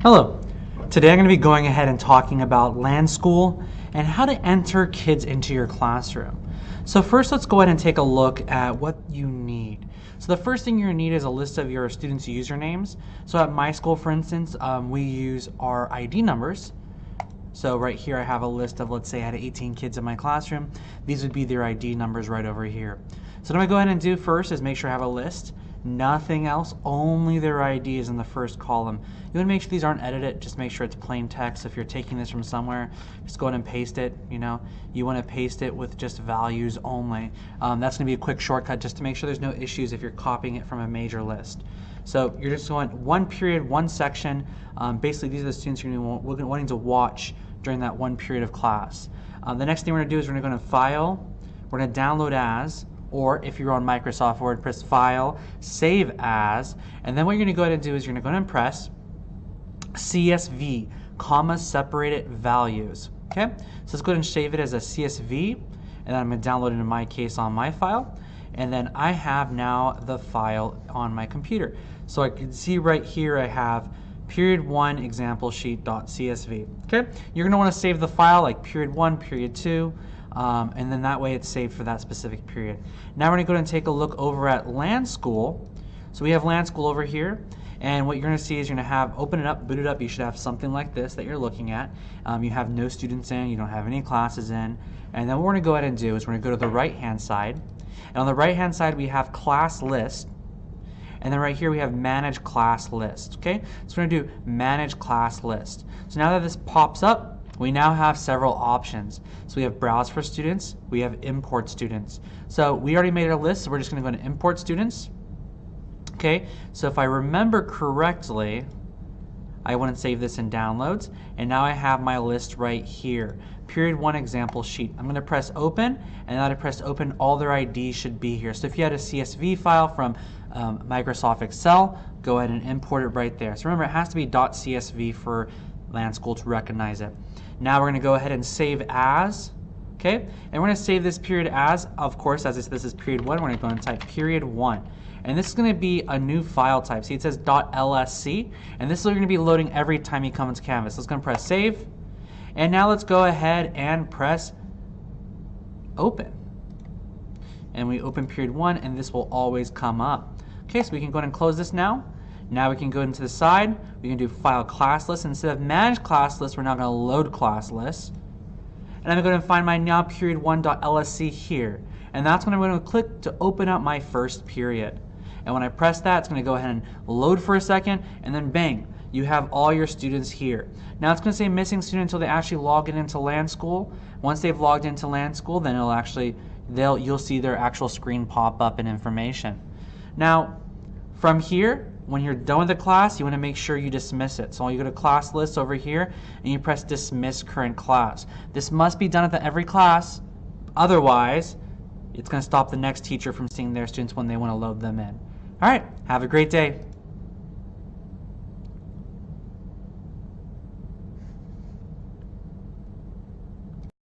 Hello. Today I'm going to be going ahead and talking about Lanschool and how to enter kids into your classroom. So first let's go ahead and take a look at what you need. So the first thing you're going to need is a list of your students' usernames. So at my school, for instance, we use our ID numbers. So right here I have a list of, let's say I had 18 kids in my classroom. These would be their ID numbers right over here. So what I'm going to go ahead and do first is make sure I have a list. Nothing else, only their ID is in the first column. You want to make sure these aren't edited, just make sure it's plain text. If you're taking this from somewhere, just go ahead and paste it. You want to paste it with just values only. That's going to be a quick shortcut just to make sure there's no issues if you're copying it from a major list. So you're just going one period, one section. Basically, these are the students you're going to be wanting to watch during that one period of class. The next thing we're going to do is we're going to go to File, we're going to download as, or if you're on Microsoft Word, press File, Save As, and then what you're going to go ahead and do is you're going to go ahead and press CSV, comma separated values. Okay, so let's go ahead and save it as a CSV, and then I'm going to download it in my case on my file, and then I have now the file on my computer. So I can see right here I have period 1 example sheet.csv. Okay, you're going to want to save the file like period 1, period 2. And then that way it's saved for that specific period. Now we're going to go ahead and take a look over at Lanschool. So we have Lanschool over here, and what you're going to see is you're going to have, open it up, boot it up, you should have something like this that you're looking at. You have no students in, you don't have any classes in, and then what we're going to go ahead and do is we're going to go to the right hand side, and on the right hand side we have class list, and then right here we have manage class list. Okay, so we're going to do manage class list. So now that this pops up, we now have several options. So we have browse for students, we have import students. So we already made our list, so we're just going to go to import students. Okay, so if I remember correctly, I want to save this in downloads, and now I have my list right here. Period 1 example sheet. I'm going to press open, and now that I press open, all their IDs should be here. So if you had a CSV file from Microsoft Excel, go ahead and import it right there. So remember, it has to be .csv for Lanschool to recognize it. Now we're going to go ahead and save as, okay? And we're going to save this period as, of course, as this is period 1, we're going to go and type period 1. And this is going to be a new file type. See, it says .lsc, and this is going to be loading every time you come into Canvas. So let's go and press save. And now let's go ahead and press open. And we open period 1, and this will always come up. Okay, so we can go ahead and close this now. Now we can go into the side, we can do file class list. Instead of manage class list, we're now going to load class list. And I'm going to find my now period 1.lsc here. And that's when I'm going to click to open up my first period. And when I press that, it's going to go ahead and load for a second, and then bang, you have all your students here. Now it's going to say missing student until they actually log into Lanschool. Once they've logged into Lanschool, then it'll actually, you'll see their actual screen pop up and information. Now, from here, when you're done with the class, you want to make sure you dismiss it. So you go to class list over here and you press dismiss current class. This must be done at every class, otherwise it's going to stop the next teacher from seeing their students when they want to load them in. All right, have a great day.